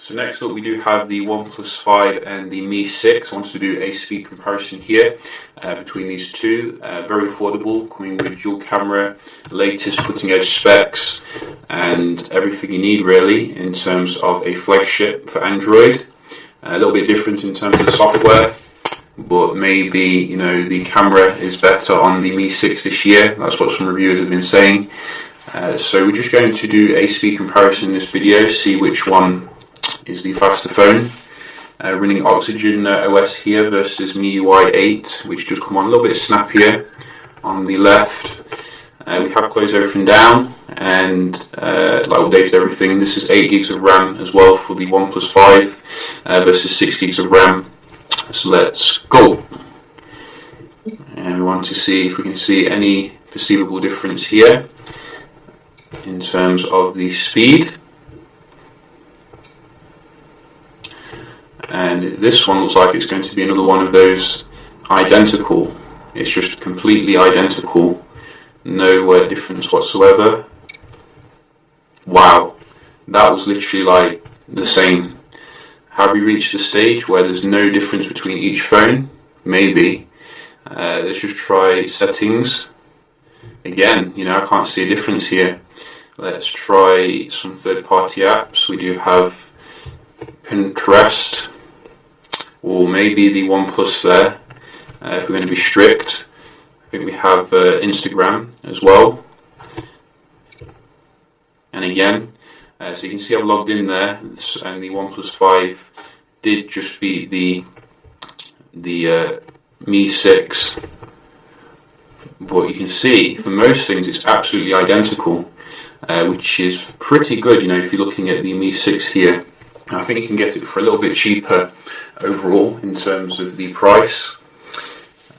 So next up we do have the OnePlus 5 and the Mi 6. I wanted to do a speed comparison here between these two. Very affordable, coming with dual camera, latest cutting edge specs, and everything you need really in terms of a flagship for Android. A little bit different in terms of the software, but maybe the camera is better on the Mi 6 this year. That's what some reviewers have been saying. So we're just going to do a speed comparison in this video, see which one is the faster phone. Running Oxygen OS here versus MIUI 8, which does come on a little bit snappier on the left. We have closed everything down and updated everything. This is 8 gigs of RAM as well for the OnePlus 5 versus 6 gigs of RAM. So let's go. And we want to see if we can see any perceivable difference here in terms of the speed. And this one looks like it's going to be another one of those identical. It's just completely identical. No difference whatsoever. Wow, that was literally like the same. Have we reached the stage where there's no difference between each phone? Maybe. Let's just try settings. Again, I can't see a difference here. Let's try some third-party apps. We do have Pinterest, or maybe the OnePlus there, if we're going to be strict. I think we have Instagram as well. And again, so you can see I've logged in there, and the OnePlus 5 did just beat the Mi 6. But you can see, for most things, it's absolutely identical, which is pretty good, if you're looking at the Mi 6 here. I think you can get it for a little bit cheaper overall in terms of the price.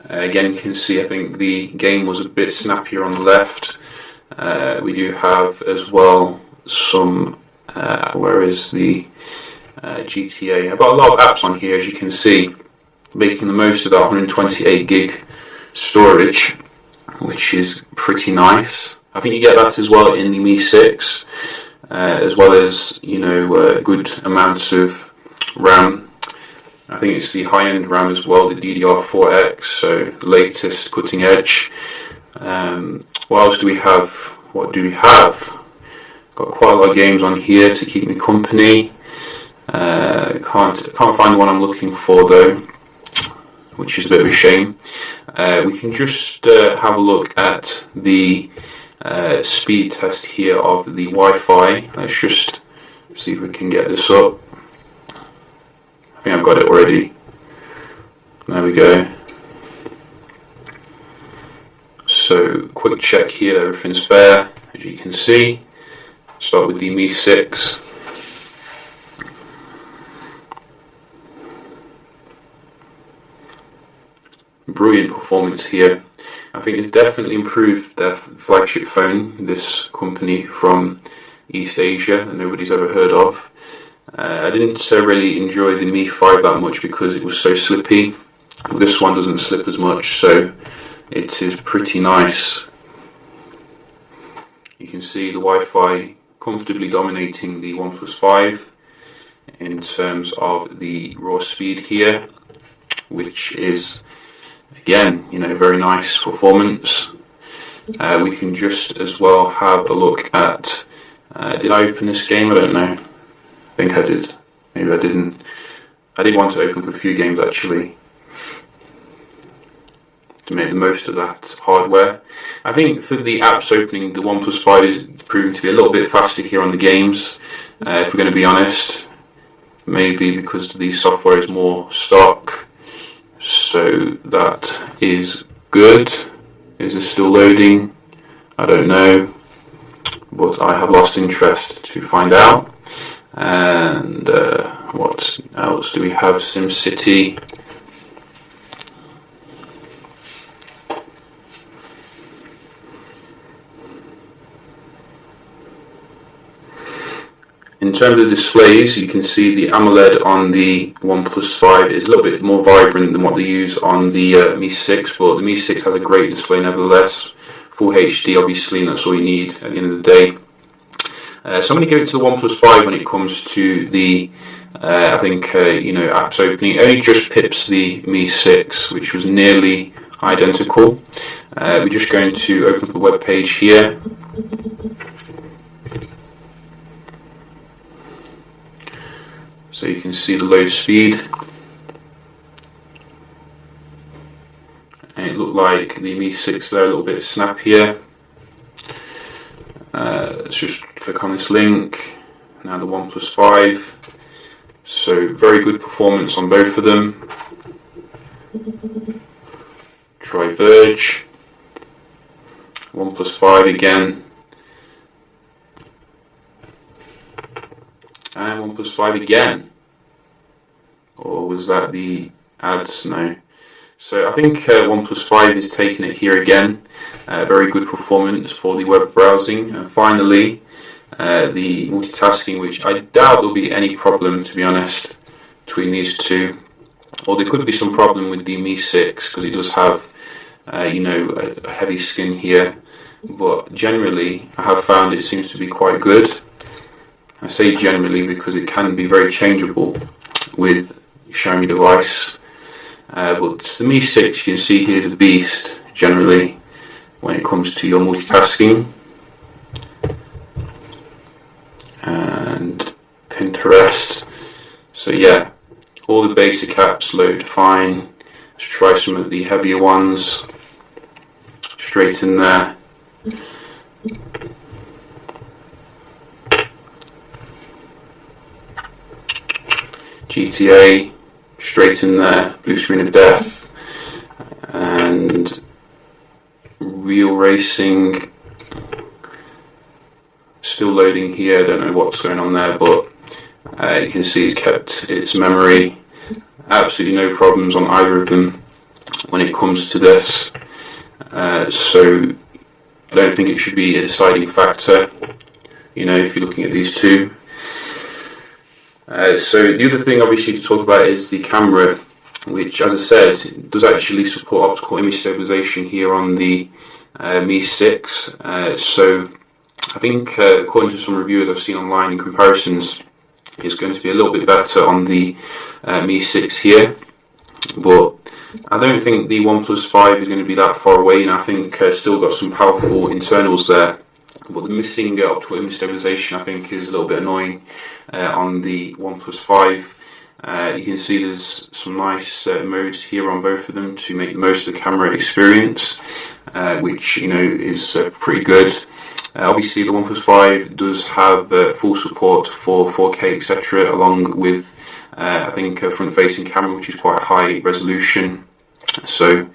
Again, you can see I think the game was a bit snappier on the left. We do have as well some, where is the GTA? I've got a lot of apps on here, as you can see, making the most of that 128 gig storage, which is pretty nice. I think you get that as well in the Mi 6. As well as good amounts of RAM. I think it's the high-end RAM as well, the DDR4X, so the latest cutting edge. What else do we have? What do we have? Got quite a lot of games on here to keep me company. Can't find the one I'm looking for though, which is a bit of a shame. We can just have a look at the speed test here of the Wi-Fi. Let's just see if we can get this up. I think I've got it already. There we go. So quick check here, everything's fair, as you can see. Start with the Mi 6. Brilliant performance here. I think it's definitely improved their flagship phone, this company from East Asia that nobody's ever heard of. I didn't really enjoy the Mi 5 that much because it was so slippy. This one doesn't slip as much, so it is pretty nice. You can see the Wi-Fi comfortably dominating the OnePlus 5 in terms of the raw speed here, which is again, very nice performance. We can just as well have a look at, did I open this game? I don't know. I think I did. Maybe I didn't. I did want to open up a few games actually, to make the most of that hardware. I think for the apps opening, the OnePlus 5 is proving to be a little bit faster here on the games, if we're going to be honest. Maybe because the software is more stock. So that is good. Is it still loading? I don't know, but I have lost interest to find out. And what else do we have? SimCity. In terms of displays, you can see the AMOLED on the OnePlus 5 is a little bit more vibrant than what they use on the Mi 6, but the Mi 6 has a great display nevertheless. Full HD obviously, and that's all you need at the end of the day. So I'm going to give it to the OnePlus 5 when it comes to the I think apps opening. It only just pips the Mi 6, which was nearly identical. We're just going to open up a web page here. So you can see the low speed. And it looked like the Mi 6 there, a little bit snappier. Let's just click on this link. Now the OnePlus 5. So very good performance on both of them. Try Verge. OnePlus 5 again. And OnePlus 5 again. Or was that the ads? No. So I think OnePlus 5 is taking it here again. Very good performance for the web browsing. And finally, the multitasking, which I doubt there'll be any problem, to be honest, between these two. Or there could be some problem with the Mi 6 because it does have, a heavy skin here. But generally, I have found it seems to be quite good. I say generally because it can be very changeable with Xiaomi device. But the Mi 6, you can see here, is a beast generally when it comes to your multitasking. And Pinterest. So yeah, all the basic apps load fine. Let's try some of the heavier ones. Straight in there. GTA, straight in there. Blue screen of death. And real racing. Still loading here, I don't know what's going on there, but you can see it's kept its memory. Absolutely no problems on either of them when it comes to this. So I don't think it should be a deciding factor, if you're looking at these two. So the other thing obviously to talk about is the camera, which, as I said, does actually support optical image stabilization here on the Mi 6. So I think according to some reviewers I've seen online in comparisons, it's going to be a little bit better on the Mi 6 here, but I don't think the OnePlus 5 is going to be that far away, and I think still got some powerful internals there, but the missing optical image stabilization I think is a little bit annoying on the OnePlus 5. You can see there's some nice modes here on both of them to make the most of the camera experience, which is pretty good. Obviously the OnePlus 5 does have full support for 4K etc, along with I think a front-facing camera which is quite high resolution. So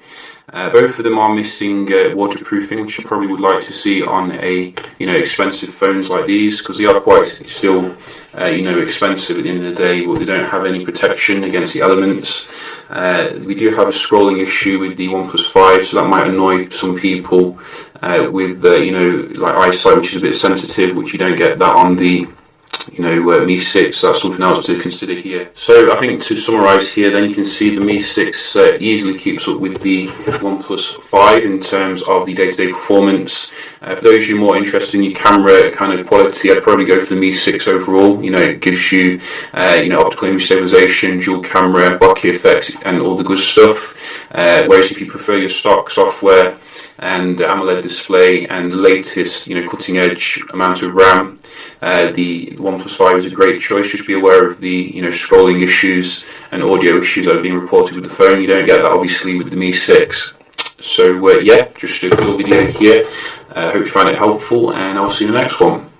both of them are missing waterproofing, which I probably would like to see on a expensive phones like these, because they are quite still expensive at the end of the day, but they don't have any protection against the elements. We do have a scrolling issue with the OnePlus 5, so that might annoy some people with like eyesight, which is a bit sensitive, which you don't get that on the Mi 6, so that's something else to consider here. So I think to summarise here, then you can see the Mi 6 easily keeps up with the OnePlus 5 in terms of the day-to-day performance. For those of you more interested in your camera kind of quality, I'd probably go for the Mi 6 overall. It gives you optical image stabilization, dual camera, bokeh effects, and all the good stuff. Whereas if you prefer your stock software and AMOLED display and the latest cutting edge amount of RAM, the OnePlus 5 is a great choice. Just be aware of the scrolling issues and audio issues that have been reported with the phone. You don't get that obviously with the Mi 6. So yeah, just a cool video here. Hope you find it helpful, and I'll see you in the next one.